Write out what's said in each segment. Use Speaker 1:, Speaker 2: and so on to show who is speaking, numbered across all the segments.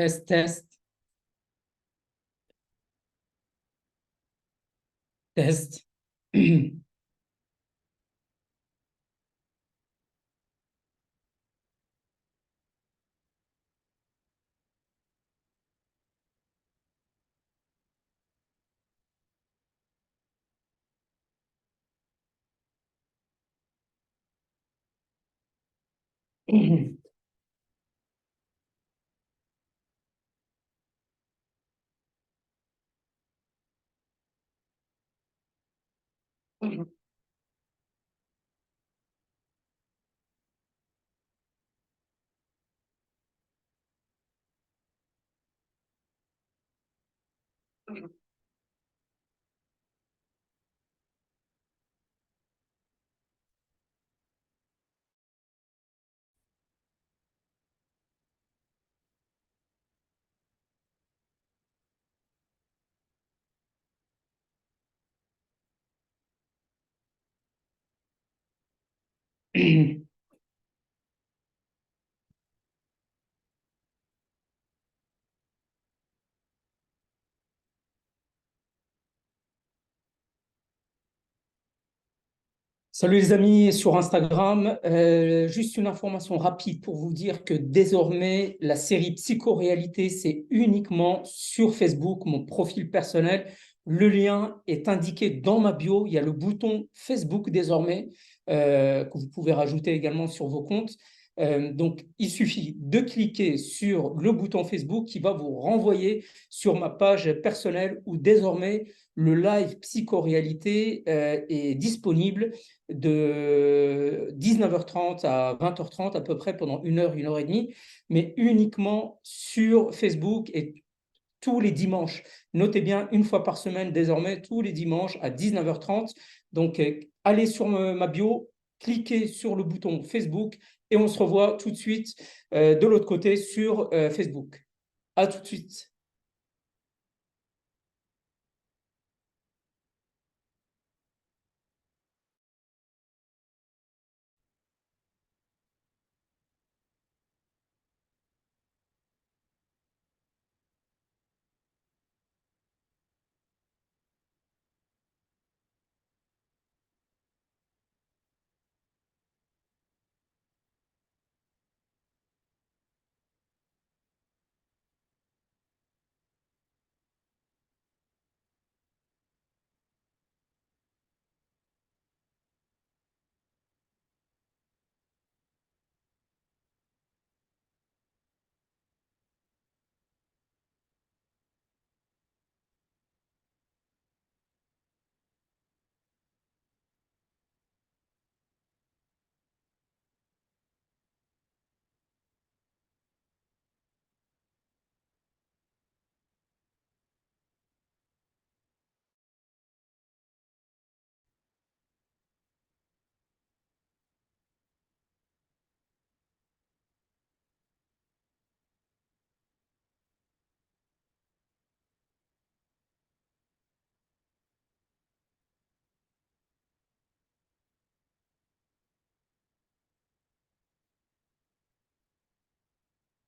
Speaker 1: Test, test, test. Salut les amis sur Instagram. Juste une information rapide pour vous dire que désormais la série Psychoréalité, c'est uniquement sur Facebook, mon profil personnel. Le lien est indiqué dans ma bio. Il y a le bouton Facebook désormais que vous pouvez rajouter également sur vos comptes. Donc il suffit de cliquer sur le bouton Facebook qui va vous renvoyer sur ma page personnelle où désormais le live Psychoréalité est disponible de 19h30 à 20h30 à peu près pendant une heure et demie, mais uniquement sur Facebook et tous les dimanches. Notez bien, une fois par semaine désormais, tous les dimanches à 19h30. Donc, allez sur ma bio, cliquez sur le bouton Facebook et on se revoit tout de suite de l'autre côté sur Facebook. À tout de suite.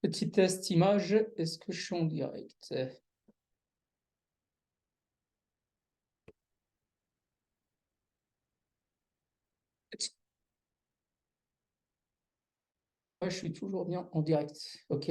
Speaker 1: Petit test image, est-ce que je suis en direct? Ouais, je suis toujours bien en direct. OK.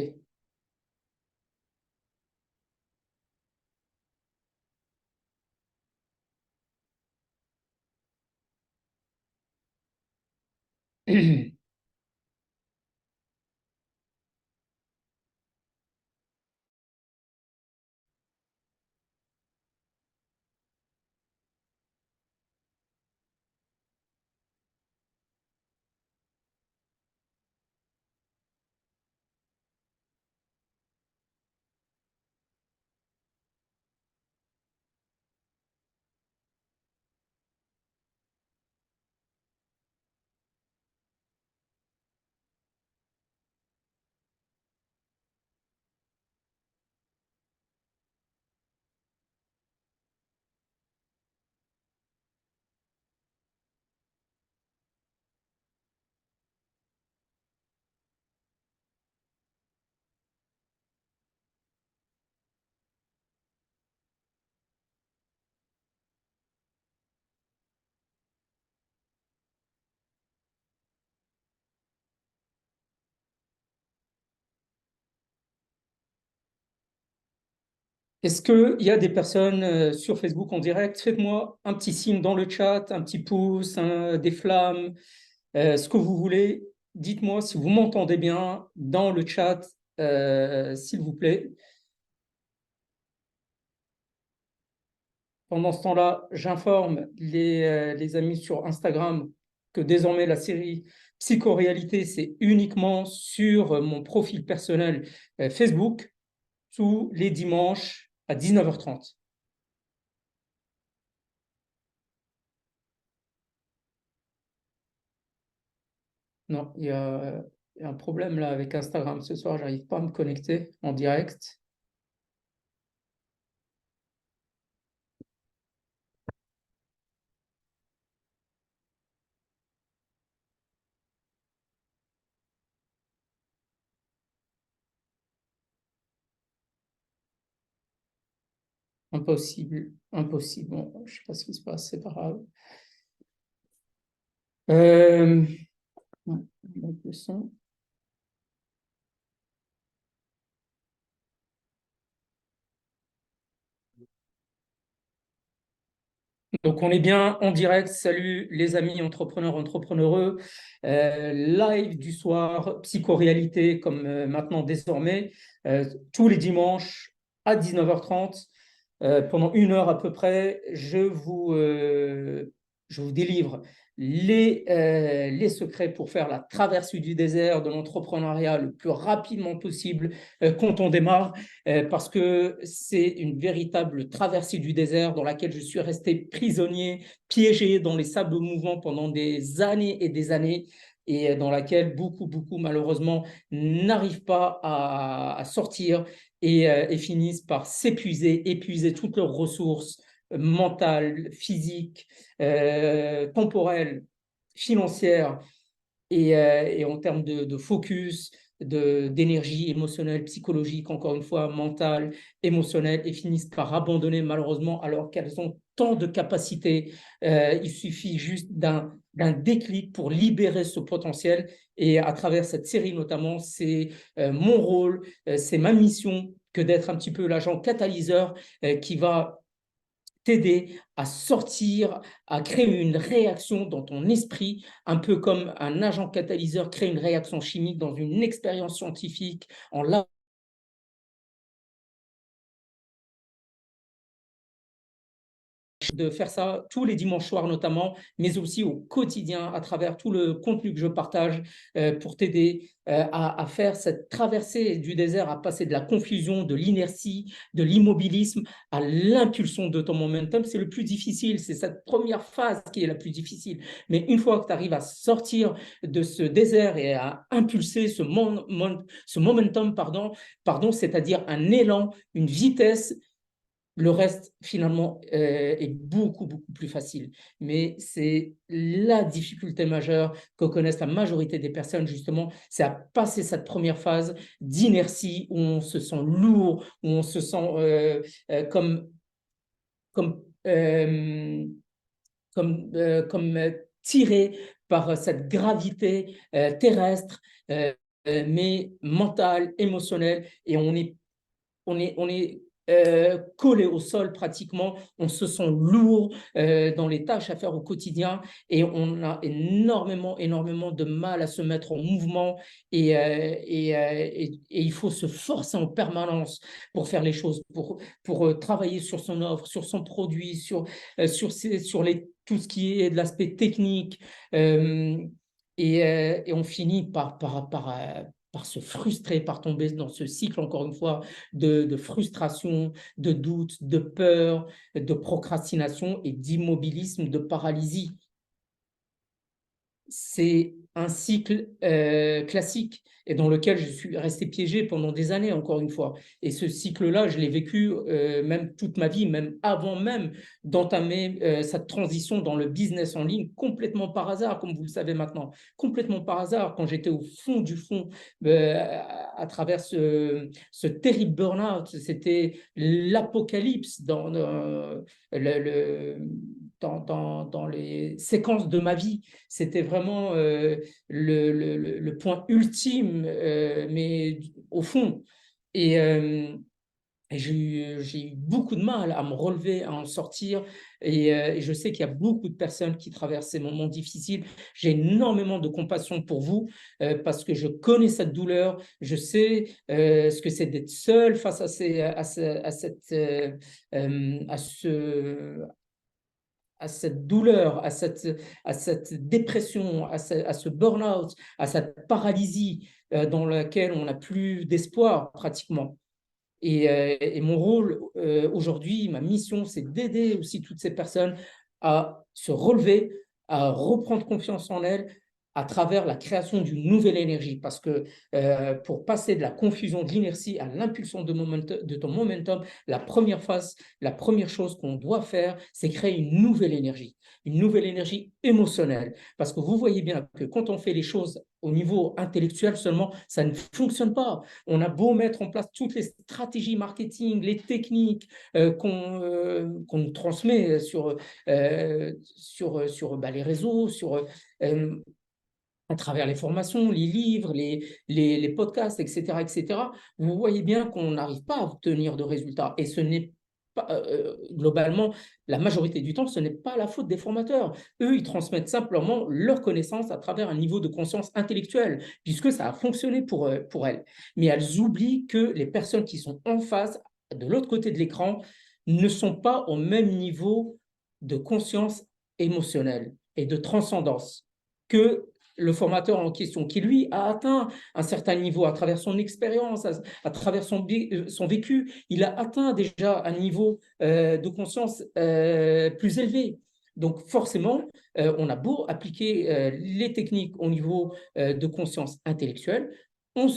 Speaker 1: Est-ce qu'il y a des personnes sur Facebook en direct? Faites-moi un petit signe dans le chat, un petit pouce, des flammes, ce que vous voulez. Dites-moi si vous m'entendez bien dans le chat, s'il vous plaît. Pendant ce temps-là, j'informe les amis sur Instagram que désormais la série Psychoréalité, c'est uniquement sur mon profil personnel Facebook, tous les dimanches à 19h30. Non, il y a un problème là avec Instagram ce soir, j'arrive pas à me connecter en direct. Impossible, impossible. Bon, je sais pas ce qui se passe, c'est pas grave. Euh, on va mettre le son. Donc, on est bien en direct. Salut les amis entrepreneurs, entrepreneureux. Live du soir, psychoréalité comme maintenant désormais, tous les dimanches à 19h30. Pendant 1 heure à peu près, je vous délivre les secrets pour faire la traversée du désert de l'entrepreneuriat le plus rapidement possible quand on démarre, parce que c'est une véritable traversée du désert dans laquelle je suis resté prisonnier, piégé dans les sables mouvants pendant des années et des années, et dans laquelle beaucoup, beaucoup, malheureusement, n'arrivent pas à sortir et finissent par s'épuiser, épuiser toutes leurs ressources mentales, physiques, temporelles, financières et en termes de focus, d'énergie émotionnelle, psychologique, encore une fois, mentale, émotionnelle, et finissent par abandonner malheureusement alors qu'elles ont tant de capacités. Il suffit juste d'un déclic pour libérer ce potentiel. Et à travers cette série notamment, c'est mon rôle, c'est ma mission que d'être un petit peu l'agent catalyseur qui va t'aider à sortir, à créer une réaction dans ton esprit, un peu comme un agent catalyseur crée une réaction chimique dans une expérience scientifique en de faire ça tous les dimanches soirs notamment, mais aussi au quotidien à travers tout le contenu que je partage pour t'aider à faire cette traversée du désert, à passer de la confusion, de l'inertie, de l'immobilisme à l'impulsion de ton momentum. C'est le plus difficile, c'est cette première phase qui est la plus difficile. Mais une fois que tu arrives à sortir de ce désert et à impulser ce momentum, c'est-à-dire un élan, une vitesse, le reste, finalement, est beaucoup, beaucoup plus facile. Mais c'est la difficulté majeure que connaissent la majorité des personnes, justement, c'est à passer cette première phase d'inertie où on se sent lourd, où on se sent comme, comme tiré par cette gravité terrestre, mais mentale, émotionnelle, et on est collé au sol pratiquement, on se sent lourd dans les tâches à faire au quotidien et on a énormément, énormément de mal à se mettre en mouvement et il faut se forcer en permanence pour faire les choses, pour travailler sur son offre, sur son produit, sur tout ce qui est de l'aspect technique. euh, et on finit par se frustrer, par tomber dans ce cycle, encore une fois, de frustration, de doute, de peur, de procrastination et d'immobilisme, de paralysie. C'est un cycle classique et dans lequel je suis resté piégé pendant des années, encore une fois. Et ce cycle-là, je l'ai vécu même toute ma vie, même avant même d'entamer cette transition dans le business en ligne, complètement par hasard, comme vous le savez maintenant, complètement par hasard, quand j'étais au fond du fond, à travers ce terrible burn-out. C'était l'apocalypse dans les séquences de ma vie. C'était vraiment le point ultime, mais au fond. Et, Et j'ai eu beaucoup de mal à me relever, à en sortir. Et je sais qu'il y a beaucoup de personnes qui traversent ces moments difficiles. J'ai énormément de compassion pour vous parce que je connais cette douleur. Je sais ce que c'est d'être seul face à cette douleur, à cette dépression, à ce burn-out, à cette paralysie dans laquelle on n'a plus d'espoir pratiquement. Et mon rôle aujourd'hui, ma mission, c'est d'aider aussi toutes ces personnes à se relever, à reprendre confiance en elles à travers la création d'une nouvelle énergie. Parce que pour passer de la confusion, de l'inertie à l'impulsion de ton momentum, la première phase, la première chose qu'on doit faire, c'est créer une nouvelle énergie émotionnelle. Parce que vous voyez bien que quand on fait les choses au niveau intellectuel seulement, ça ne fonctionne pas. On a beau mettre en place toutes les stratégies marketing, les techniques qu'on nous transmet sur les réseaux, à travers les formations, les livres, les podcasts, etc., etc., vous voyez bien qu'on n'arrive pas à obtenir de résultats. Et ce n'est pas, globalement, la majorité du temps, ce n'est pas la faute des formateurs. Eux, ils transmettent simplement leurs connaissances à travers un niveau de conscience intellectuelle, puisque ça a fonctionné pour elles. Mais elles oublient que les personnes qui sont en face, de l'autre côté de l'écran, ne sont pas au même niveau de conscience émotionnelle et de transcendance que le formateur en question, qui lui a atteint un certain niveau à travers son expérience, à travers son vécu, il a atteint déjà un niveau de conscience plus élevé. Donc forcément, on a beau appliquer les techniques au niveau de conscience intellectuelle, on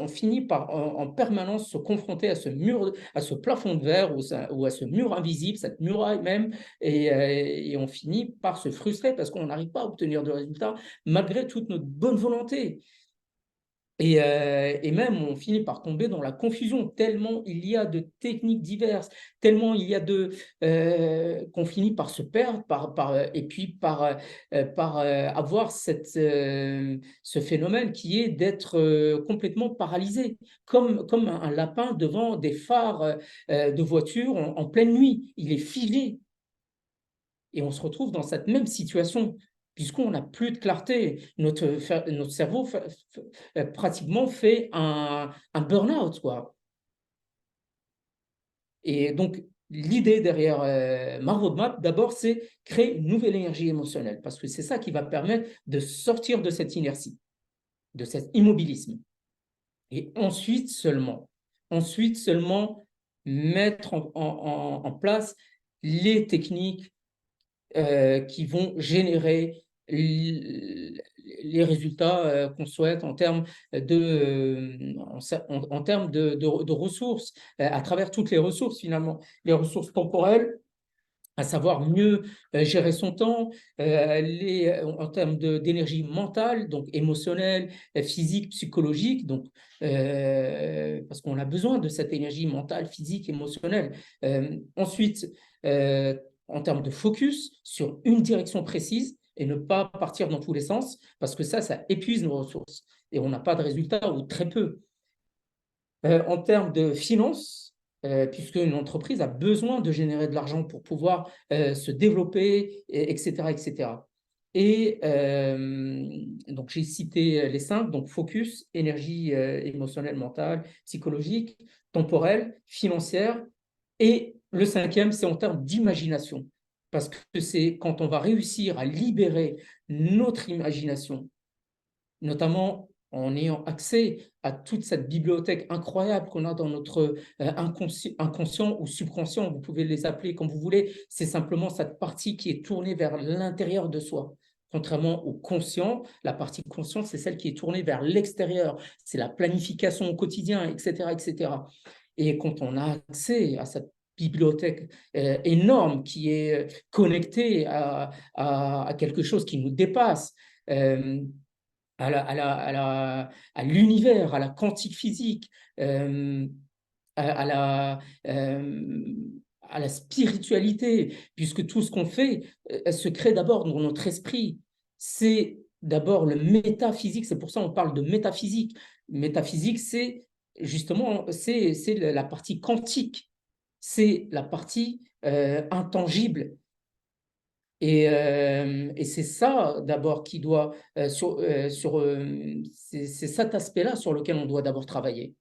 Speaker 1: finit par en permanence se confronter à ce mur, à ce plafond de verre ou à ce mur invisible, cette muraille même, et on finit par se frustrer parce qu'on n'arrive pas à obtenir de résultats malgré toute notre bonne volonté. Et même, on finit par tomber dans la confusion, tellement il y a de techniques diverses, tellement il y a qu'on finit par se perdre, et puis par avoir ce phénomène qui est d'être complètement paralysé, comme un lapin devant des phares de voiture en pleine nuit. Il est figé. Et on se retrouve dans cette même situation, puisqu'on n'a plus de clarté. Notre cerveau pratiquement fait un burn-out, quoi. Et donc, l'idée derrière ma roadmap, d'abord, c'est créer une nouvelle énergie émotionnelle, parce que c'est ça qui va permettre de sortir de cette inertie, de cet immobilisme. Et ensuite seulement mettre en place les techniques qui vont générer les résultats qu'on souhaite en termes en termes de ressources, à travers toutes les ressources finalement, les ressources temporelles, à savoir mieux gérer son temps, en termes d'énergie mentale, donc émotionnelle, physique, psychologique, donc, parce qu'on a besoin de cette énergie mentale, physique, émotionnelle. Ensuite, en termes de focus sur une direction précise et ne pas partir dans tous les sens, parce que ça épuise nos ressources et on n'a pas de résultats ou très peu. En termes de finances, puisque une entreprise a besoin de générer de l'argent pour pouvoir se développer, etc., etc. Et donc, j'ai cité les 5, donc focus, énergie émotionnelle, mentale, psychologique, temporelle, financière. Et le 5e, c'est en termes d'imagination, parce que c'est quand on va réussir à libérer notre imagination, notamment en ayant accès à toute cette bibliothèque incroyable qu'on a dans notre inconscient ou subconscient, vous pouvez les appeler comme vous voulez, c'est simplement cette partie qui est tournée vers l'intérieur de soi. Contrairement au conscient, la partie consciente, c'est celle qui est tournée vers l'extérieur, c'est la planification au quotidien, etc., etc. Et quand on a accès à cette bibliothèque énorme qui est connectée à quelque chose qui nous dépasse, à l'univers, à la quantique physique, à la, euh, à la spiritualité, puisque tout ce qu'on fait se crée d'abord dans notre esprit. C'est d'abord le métaphysique, c'est pour ça qu'on parle de métaphysique. Métaphysique, c'est justement, c'est la partie quantique, c'est la partie intangible. Et c'est ça d'abord qui doit, c'est cet aspect-là sur lequel on doit d'abord travailler.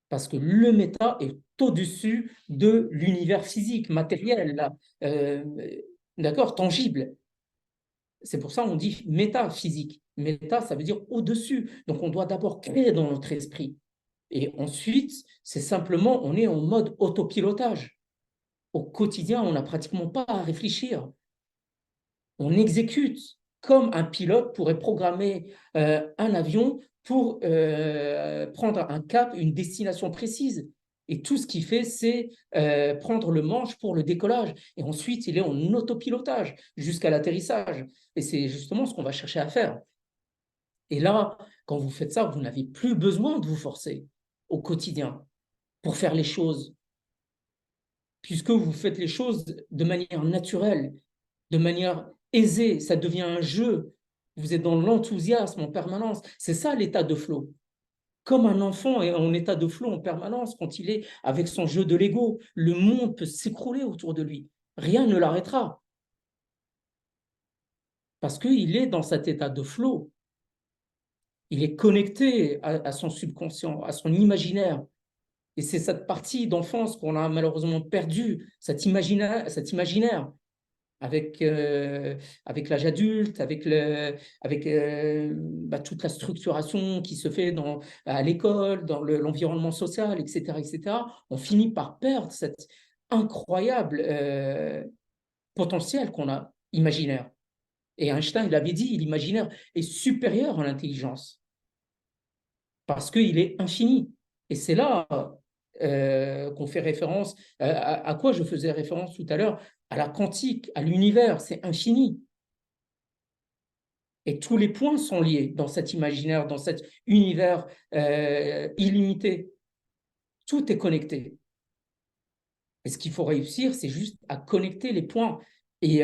Speaker 1: Parce que le méta est au-dessus de l'univers physique, matériel, là, euh, d'accord, tangible. C'est pour ça qu'on dit métaphysique. Méta, ça veut dire au-dessus. Donc on doit d'abord créer dans notre esprit. Et ensuite, c'est simplement, on est en mode autopilotage. Au quotidien, on n'a pratiquement pas à réfléchir. On exécute comme un pilote pourrait programmer un avion pour prendre un cap, une destination précise. Et tout ce qu'il fait, c'est prendre le manche pour le décollage. Et ensuite, il est en autopilotage jusqu'à l'atterrissage. Et c'est justement ce qu'on va chercher à faire. Et là, quand vous faites ça, vous n'avez plus besoin de vous forcer au quotidien pour faire les choses, puisque vous faites les choses de manière naturelle, de manière aisée, ça devient un jeu. Vous êtes dans l'enthousiasme en permanence. C'est ça l'état de flow. Comme un enfant est en état de flow en permanence quand il est avec son jeu de Lego, le monde peut s'écrouler autour de lui. Rien ne l'arrêtera. Parce qu'il est dans cet état de flow. Il est connecté à son subconscient, à son imaginaire. Et c'est cette partie d'enfance qu'on a malheureusement perdue, cet imaginaire avec l'âge adulte, avec toute la structuration qui se fait à l'école, dans l'environnement social, etc., etc., on finit par perdre cet incroyable potentiel qu'on a imaginaire. Et Einstein, il avait dit, l'imaginaire est supérieur à l'intelligence parce qu'il est infini. Et c'est là qu'on fait référence, à quoi je faisais référence tout à l'heure, à la quantique, à l'univers, c'est infini. Et tous les points sont liés dans cet imaginaire, dans cet univers illimité. Tout est connecté. Et ce qu'il faut réussir, c'est juste à connecter les points. Et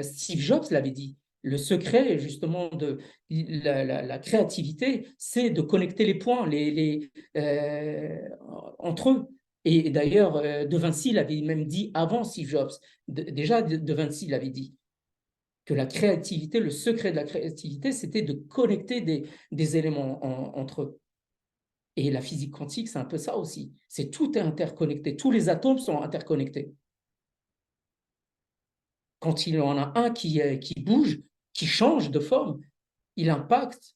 Speaker 1: Steve Jobs l'avait dit. Le secret, justement, de la créativité, c'est de connecter les points entre eux. Et d'ailleurs, De Vinci l'avait même dit avant Steve Jobs. Déjà, De Vinci l'avait dit que la créativité, le secret de la créativité, c'était de connecter des éléments entre eux. Et la physique quantique, c'est un peu ça aussi. C'est tout est interconnecté. Tous les atomes sont interconnectés. Quand il y en a un qui bouge, qui change de forme, il impacte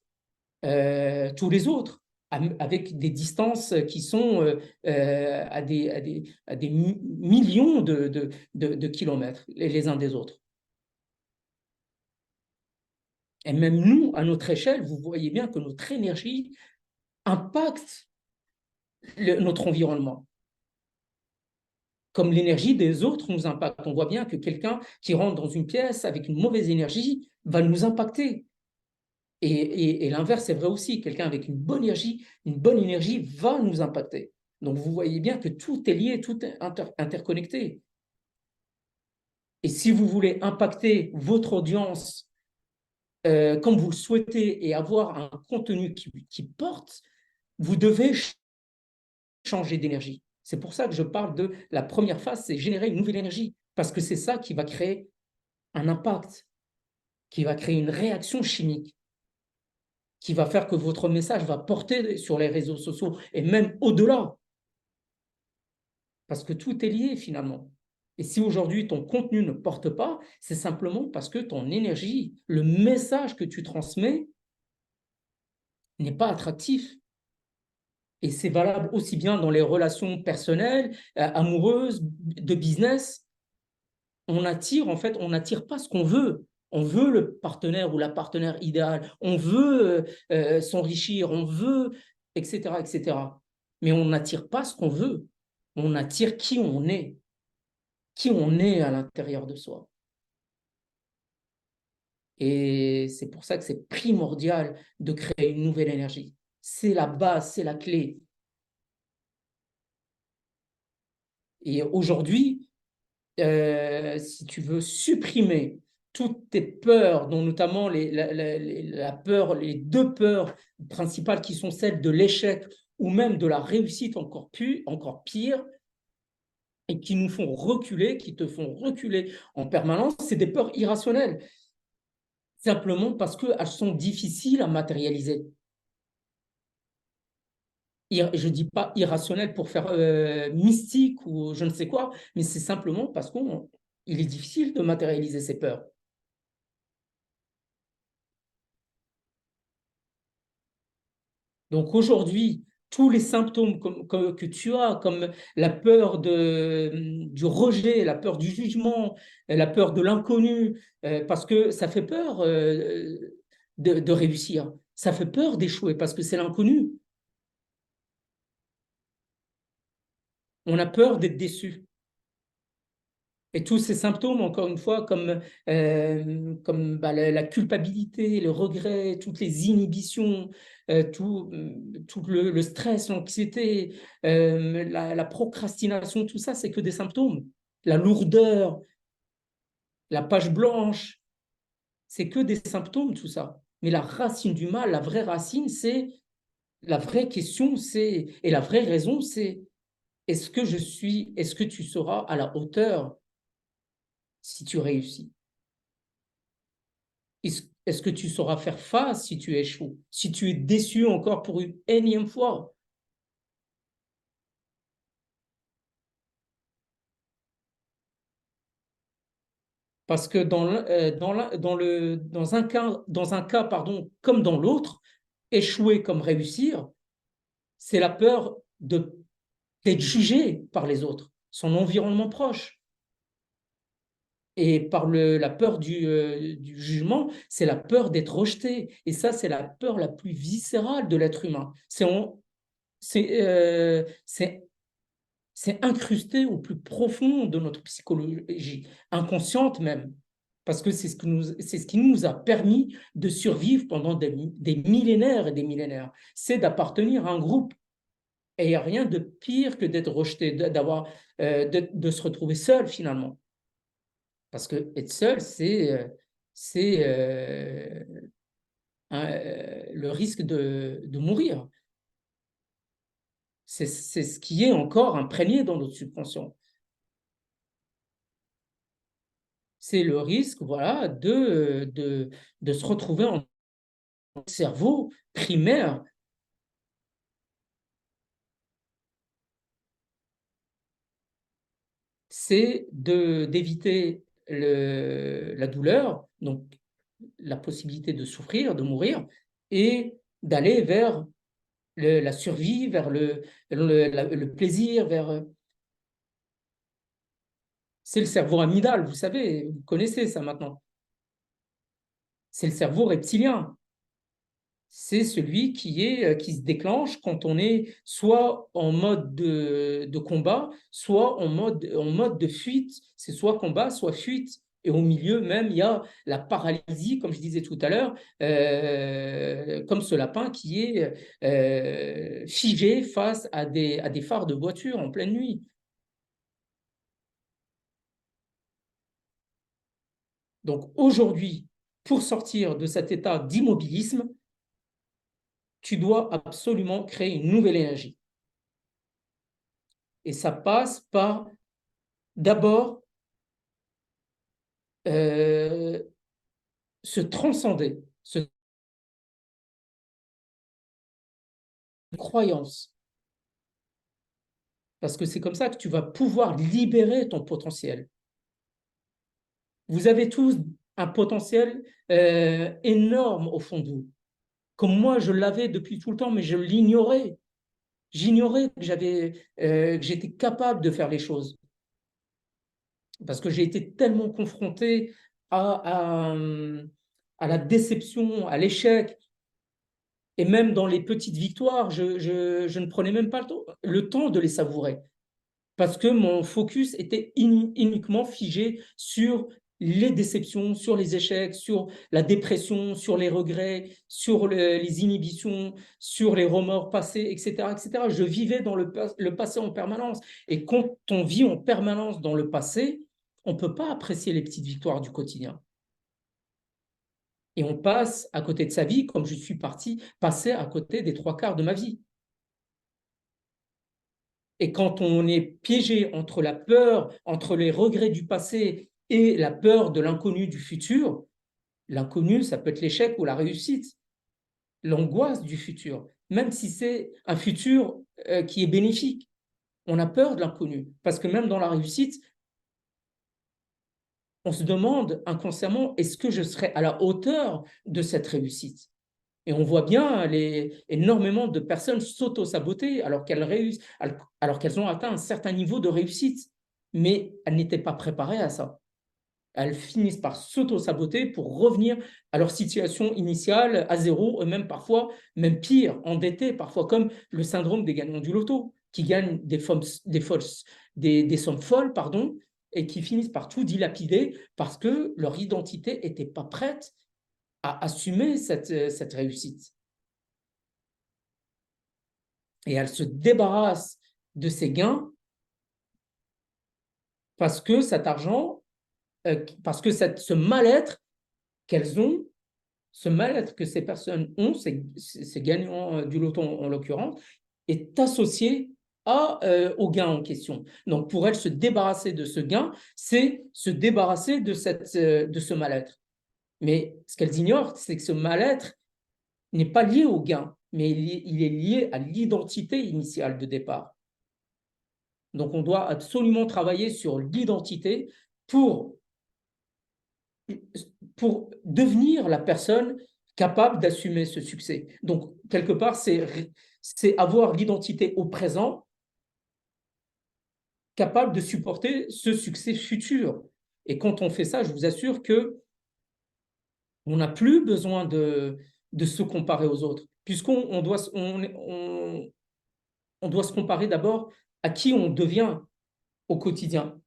Speaker 1: tous les autres avec des distances qui sont à des millions de kilomètres les uns des autres. Et même nous, à notre échelle, vous voyez bien que notre énergie impacte notre environnement, comme l'énergie des autres nous impacte. On voit bien que quelqu'un qui rentre dans une pièce avec une mauvaise énergie va nous impacter. Et l'inverse est vrai aussi. Quelqu'un avec une bonne énergie va nous impacter. Donc vous voyez bien que tout est lié, tout est interconnecté. Et si vous voulez impacter votre audience comme vous le souhaitez et avoir un contenu qui porte, vous devez changer d'énergie. C'est pour ça que je parle de la première phase, c'est générer une nouvelle énergie, parce que c'est ça qui va créer un impact, qui va créer une réaction chimique, qui va faire que votre message va porter sur les réseaux sociaux et même au-delà, parce que tout est lié finalement. Et si aujourd'hui ton contenu ne porte pas, c'est simplement parce que ton énergie, le message que tu transmets n'est pas attractif. Et c'est valable aussi bien dans les relations personnelles, amoureuses, de business. On attire, en fait, on n'attire pas ce qu'on veut. On veut le partenaire ou la partenaire idéale. On veut s'enrichir, on veut, etc., etc. Mais on n'attire pas ce qu'on veut. On attire qui on est à l'intérieur de soi. Et c'est pour ça que c'est primordial de créer une nouvelle énergie. C'est la base, c'est la clé. Et aujourd'hui, si tu veux supprimer toutes tes peurs, dont notamment la peur, les deux peurs principales qui sont celles de l'échec ou même de la réussite encore pire, et qui nous font reculer, qui te font reculer en permanence, c'est des peurs irrationnelles, simplement parce qu'elles sont difficiles à matérialiser. Je ne dis pas irrationnel pour faire mystique ou je ne sais quoi, mais c'est simplement parce qu'il est difficile de matérialiser ces peurs. Donc aujourd'hui, tous les symptômes que tu as, comme la peur du rejet, la peur du jugement, la peur de l'inconnu, parce que ça fait peur de réussir, ça fait peur d'échouer parce que c'est l'inconnu. On a peur d'être déçu. Et tous ces symptômes, encore une fois, comme la culpabilité, le regret, toutes les inhibitions, tout le stress, l'anxiété, la procrastination, tout ça, c'est que des symptômes. La lourdeur, la page blanche, c'est que des symptômes, tout ça. Mais la racine du mal, la vraie racine, c'est la vraie question, et la vraie raison, c'est est-ce que tu seras à la hauteur si tu réussis? Est-ce que tu sauras faire face si tu échoues, si tu es déçu encore pour une énième fois? Parce que dans un cas pardon, comme dans l'autre, échouer comme réussir, c'est la peur d'être jugé par les autres, son environnement proche. Et par la peur du jugement, c'est la peur d'être rejeté. Et ça, c'est la peur la plus viscérale de l'être humain. C'est incrusté au plus profond de notre psychologie, inconsciente même, parce que c'est ce qui nous a permis de survivre pendant des millénaires et des millénaires. C'est d'appartenir à un groupe. Et il n'y a rien de pire que d'être rejeté, de se retrouver seul finalement. Parce que être seul, c'est le risque de mourir. C'est ce qui est encore imprégné dans notre subconscient. C'est le risque, voilà, de se retrouver en cerveau primaire. C'est d'éviter la douleur, donc la possibilité de souffrir, de mourir, et d'aller vers la survie, vers le plaisir, c'est le cerveau amygdale, vous savez, vous connaissez ça maintenant. C'est le cerveau reptilien. C'est celui qui se déclenche quand on est soit en mode de combat, soit en mode de fuite. C'est soit combat, soit fuite. Et au milieu même, il y a la paralysie, comme je disais tout à l'heure, comme ce lapin qui est figé face à des phares de voiture en pleine nuit. Donc aujourd'hui, pour sortir de cet état d'immobilisme, tu dois absolument créer une nouvelle énergie. Et ça passe par d'abord euh, se transcender, se croyance. Parce que c'est comme ça que tu vas pouvoir libérer ton potentiel. Vous avez tous un potentiel énorme au fond de vous. Comme moi, je l'avais depuis tout le temps, mais je l'ignorais. J'ignorais que j'étais capable de faire les choses. Parce que j'ai été tellement confronté à, à, à la déception, à l'échec, et même dans les petites victoires, je ne prenais même pas le temps de les savourer parce que mon focus était uniquement figé sur les déceptions, sur les échecs, sur la dépression, sur les regrets, sur les inhibitions, sur les remords passés, etc., etc. Je vivais dans le passé en permanence. Et quand on vit en permanence dans le passé, on ne peut pas apprécier les petites victoires du quotidien. Et on passe à côté de sa vie, comme je suis passé à côté des trois quarts de ma vie. Et quand on est piégé entre la peur, entre les regrets du passé et la peur de l'inconnu du futur, l'inconnu, ça peut être l'échec ou la réussite, l'angoisse du futur, même si c'est un futur qui est bénéfique. On a peur de l'inconnu, parce que même dans la réussite, on se demande inconsciemment, est-ce que je serai à la hauteur de cette réussite? Et on voit bien énormément de personnes s'auto-saboter alors qu'elles ont atteint un certain niveau de réussite, mais elles n'étaient pas préparées à ça. Elles finissent par s'auto-saboter pour revenir à leur situation initiale, à zéro, et même parfois, même pire, endettés, parfois comme le syndrome des gagnants du loto, qui gagnent des sommes folles, pardon, et qui finissent par tout dilapider parce que leur identité n'était pas prête à assumer cette réussite. Et elles se débarrassent de ces gains parce que cet argent, parce que ce mal-être qu'elles ont, ce mal-être que ces personnes ont, ces gagnants du loto en l'occurrence, est associé au gain en question. Donc, pour elles, se débarrasser de ce gain, c'est se débarrasser de ce mal-être. Mais ce qu'elles ignorent, c'est que ce mal-être n'est pas lié au gain, mais il est lié à l'identité initiale de départ. Donc, on doit absolument travailler sur l'identité pour devenir la personne capable d'assumer ce succès. Donc, quelque part, c'est avoir l'identité au présent, capable de supporter ce succès futur. Et quand on fait ça, je vous assure que on n'a plus besoin de se comparer aux autres, puisqu'on doit, on doit se comparer d'abord à qui on devient au quotidien,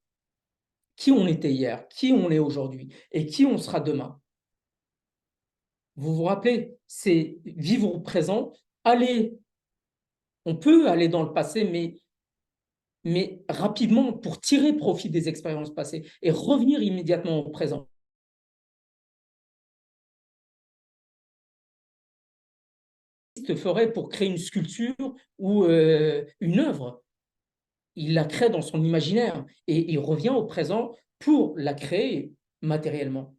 Speaker 1: qui on était hier, qui on est aujourd'hui et qui on sera demain. Vous vous rappelez, c'est vivre au présent, on peut aller dans le passé, mais rapidement pour tirer profit des expériences passées et revenir immédiatement au présent. Ferait pour créer une sculpture ou une œuvre. Il la crée dans son imaginaire et il revient au présent pour la créer matériellement,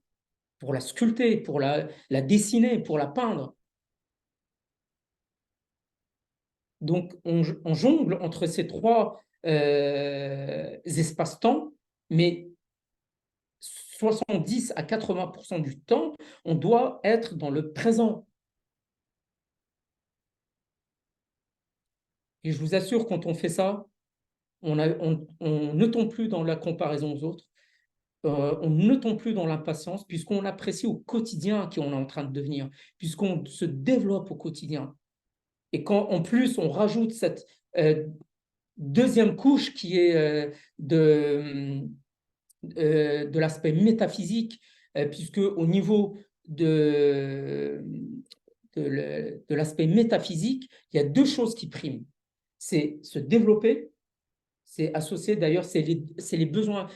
Speaker 1: pour la sculpter, pour la dessiner, pour la peindre. Donc, on jongle entre ces trois espaces-temps, mais 70 à 80% du temps, on doit être dans le présent. Et je vous assure, quand on fait ça, on ne tombe plus dans la comparaison aux autres, on ne tombe plus dans l'impatience, puisqu'on apprécie au quotidien qui on est en train de devenir, puisqu'on se développe au quotidien. Et quand en plus on rajoute cette deuxième couche qui est de l'aspect métaphysique, puisque au niveau de l'aspect métaphysique, il y a deux choses qui priment. C'est se développer, c'est associé d'ailleurs, c'est les besoins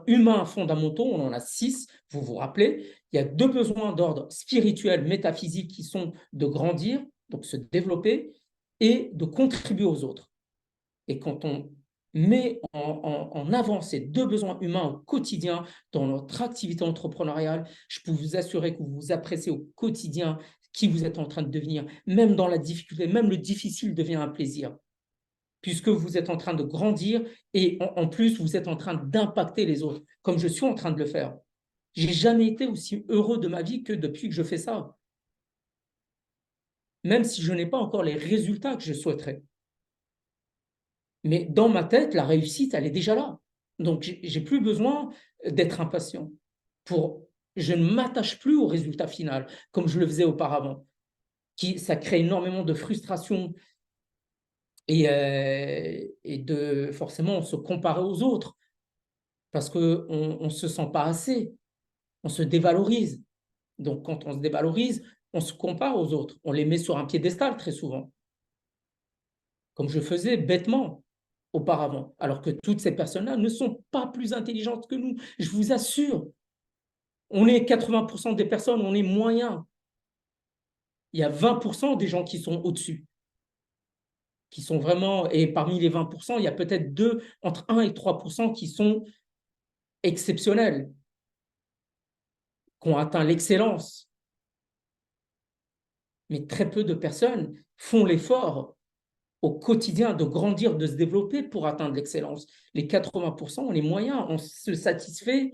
Speaker 1: humains fondamentaux, on en a 6, vous vous rappelez. Il y a 2 besoins d'ordre spirituel, métaphysique qui sont de grandir, donc se développer, et de contribuer aux autres. Et quand on met en avant ces 2 besoins humains au quotidien dans notre activité entrepreneuriale, je peux vous assurer que vous vous appréciez au quotidien qui vous êtes en train de devenir, même dans la difficulté, même le difficile devient un plaisir, puisque vous êtes en train de grandir et en plus, vous êtes en train d'impacter les autres, comme je suis en train de le faire. Je n'ai jamais été aussi heureux de ma vie que depuis que je fais ça, même si je n'ai pas encore les résultats que je souhaiterais. Mais dans ma tête, la réussite, elle est déjà là. Donc, je n'ai plus besoin d'être impatient. Je ne m'attache plus au résultat final, comme je le faisais auparavant. Ça crée énormément de frustration et forcément, on se compare aux autres parce qu'on ne se sent pas assez, on se dévalorise. Donc, quand on se dévalorise, on se compare aux autres, on les met sur un piédestal très souvent, comme je faisais bêtement auparavant, alors que toutes ces personnes-là ne sont pas plus intelligentes que nous, je vous assure. On est 80% des personnes, on est moyens. Il y a 20% des gens qui sont au-dessus. qui sont vraiment, et parmi les 20%, il y a peut-être entre 1 et 3% qui sont exceptionnels, qui ont atteint l'excellence. Mais très peu de personnes font l'effort au quotidien de grandir, de se développer pour atteindre l'excellence. Les 80% ont les moyens, on se satisfait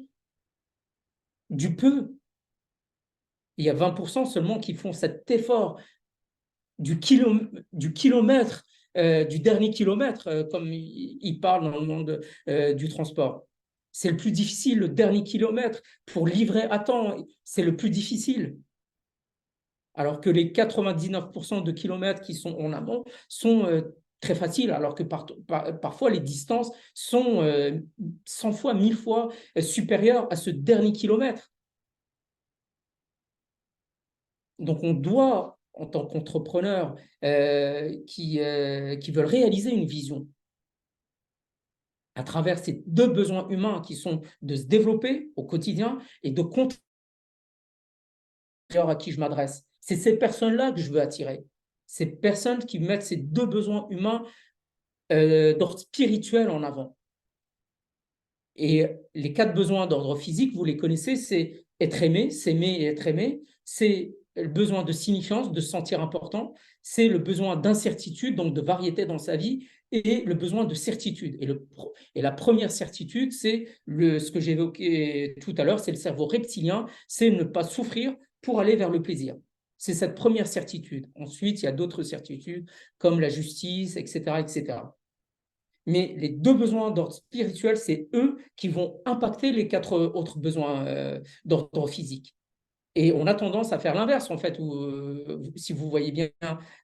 Speaker 1: du peu. Il y a 20% seulement qui font cet effort du kilomètre, du dernier kilomètre, comme il parle dans le monde du transport. C'est le plus difficile, le dernier kilomètre, pour livrer à temps, c'est le plus difficile. Alors que les 99% de kilomètres qui sont en amont sont très faciles, alors que parfois les distances sont 100 fois, 1000 fois supérieures à ce dernier kilomètre. Donc on doit, en tant qu'entrepreneur qui veulent réaliser une vision, à travers ces deux besoins humains qui sont de se développer au quotidien et de contribuer à qui je m'adresse. C'est ces personnes-là que je veux attirer. Ces personnes qui mettent ces deux besoins humains d'ordre spirituel en avant. Et les 4 besoins d'ordre physique, vous les connaissez, c'est être aimé, s'aimer et être aimé. C'est le besoin de signifiance, de se sentir important. C'est le besoin d'incertitude, donc de variété dans sa vie, et le besoin de certitude. Et la première certitude, c'est ce que j'évoquais tout à l'heure, c'est le cerveau reptilien, c'est ne pas souffrir pour aller vers le plaisir. C'est cette première certitude. Ensuite, il y a d'autres certitudes comme la justice, etc., etc. Mais les deux besoins d'ordre spirituel, c'est eux qui vont impacter les 4 autres besoins d'ordre physique. Et on a tendance à faire l'inverse, en fait, si vous voyez bien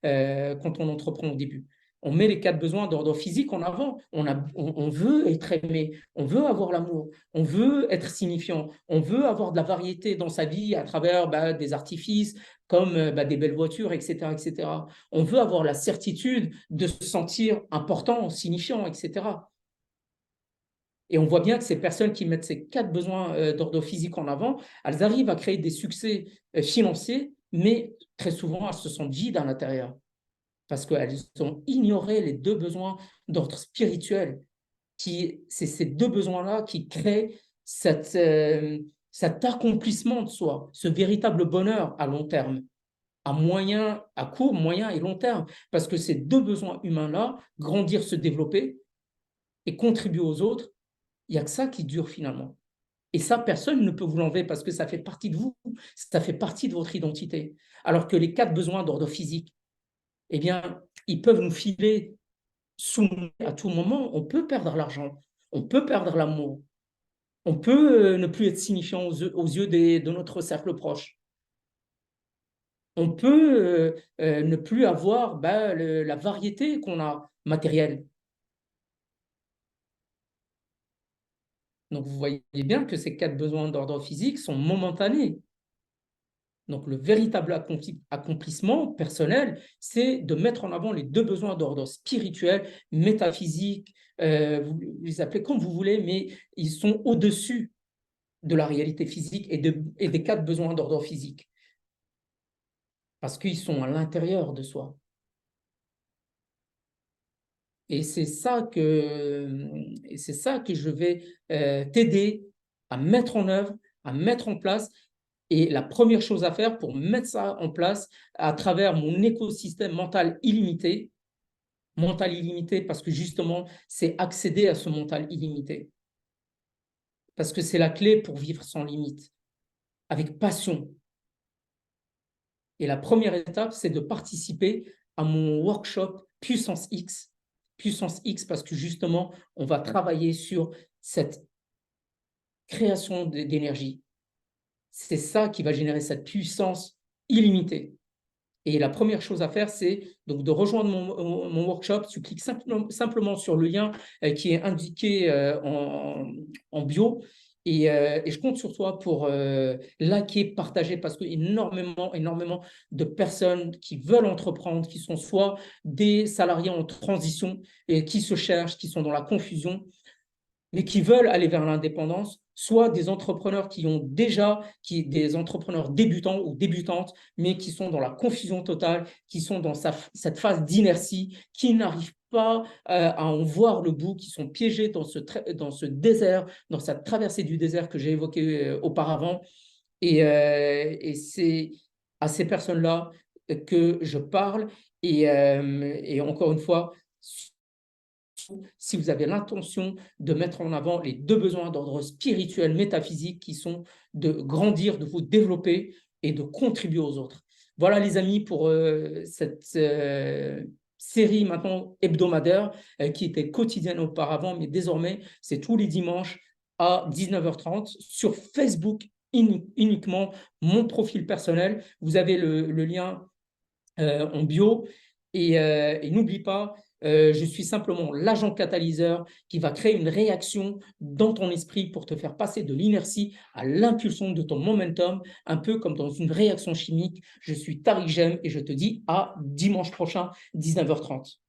Speaker 1: quand on entreprend au début. On met les 4 besoins d'ordre physique en avant. On veut être aimé, on veut avoir l'amour, on veut être signifiant, on veut avoir de la variété dans sa vie à travers des artifices comme des belles voitures, etc., etc. On veut avoir la certitude de se sentir important, signifiant, etc. Et on voit bien que ces personnes qui mettent ces 4 besoins d'ordre physique en avant, elles arrivent à créer des succès financiers, mais très souvent, elles se sentent vides à l'intérieur parce qu'elles ont ignoré les deux besoins d'ordre spirituel. C'est ces deux besoins-là qui créent cet accomplissement de soi, ce véritable bonheur à long terme, à court, moyen et long terme. Parce que ces deux besoins humains-là, grandir, se développer et contribuer aux autres, il n'y a que ça qui dure finalement. Et ça, personne ne peut vous l'enlever parce que ça fait partie de vous, ça fait partie de votre identité. Alors que les 4 besoins d'ordre physique, eh bien, ils peuvent nous filer à tout moment. On peut perdre l'argent, on peut perdre l'amour, on peut ne plus être signifiant aux yeux de notre cercle proche. On peut ne plus avoir la variété qu'on a matérielle. Donc, vous voyez bien que ces 4 besoins d'ordre physique sont momentanés. Donc, le véritable accomplissement personnel, c'est de mettre en avant les deux besoins d'ordre spirituel, métaphysique, vous les appelez comme vous voulez, mais ils sont au-dessus de la réalité physique et des 4 besoins d'ordre physique, parce qu'ils sont à l'intérieur de soi. Et c'est ça que je vais t'aider à mettre en œuvre, à mettre en place. Et la première chose à faire pour mettre ça en place à travers mon écosystème mental illimité parce que justement, c'est accéder à ce mental illimité. Parce que c'est la clé pour vivre sans limite, avec passion. Et la première étape, c'est de participer à mon workshop Puissance X. Puissance X parce que justement, on va travailler sur cette création d'énergie. C'est ça qui va générer cette puissance illimitée. Et la première chose à faire, c'est donc de rejoindre mon workshop. Tu cliques simplement sur le lien qui est indiqué en bio. Et je compte sur toi pour liker, partager, parce qu'il y a énormément de personnes qui veulent entreprendre, qui sont soit des salariés en transition et qui se cherchent, qui sont dans la confusion. mais qui veulent aller vers l'indépendance, soit des entrepreneurs des entrepreneurs débutants ou débutantes, mais qui sont dans la confusion totale, qui sont dans cette phase d'inertie, qui n'arrivent pas à en voir le bout, qui sont piégés dans ce désert, dans cette traversée du désert que j'ai évoqué auparavant. Et c'est à ces personnes-là que je parle. Et encore une fois, si vous avez l'intention de mettre en avant les deux besoins d'ordre spirituel, métaphysique, qui sont de grandir, de vous développer et de contribuer aux autres. Voilà les amis pour cette série maintenant hebdomadaire qui était quotidienne auparavant, mais désormais c'est tous les dimanches à 19h30 sur Facebook uniquement, mon profil personnel. Vous avez le lien en bio. Et n'oublie pas, je suis simplement l'agent catalyseur qui va créer une réaction dans ton esprit pour te faire passer de l'inertie à l'impulsion de ton momentum, un peu comme dans une réaction chimique. Je suis Tariq Jem et je te dis à dimanche prochain, 19h30.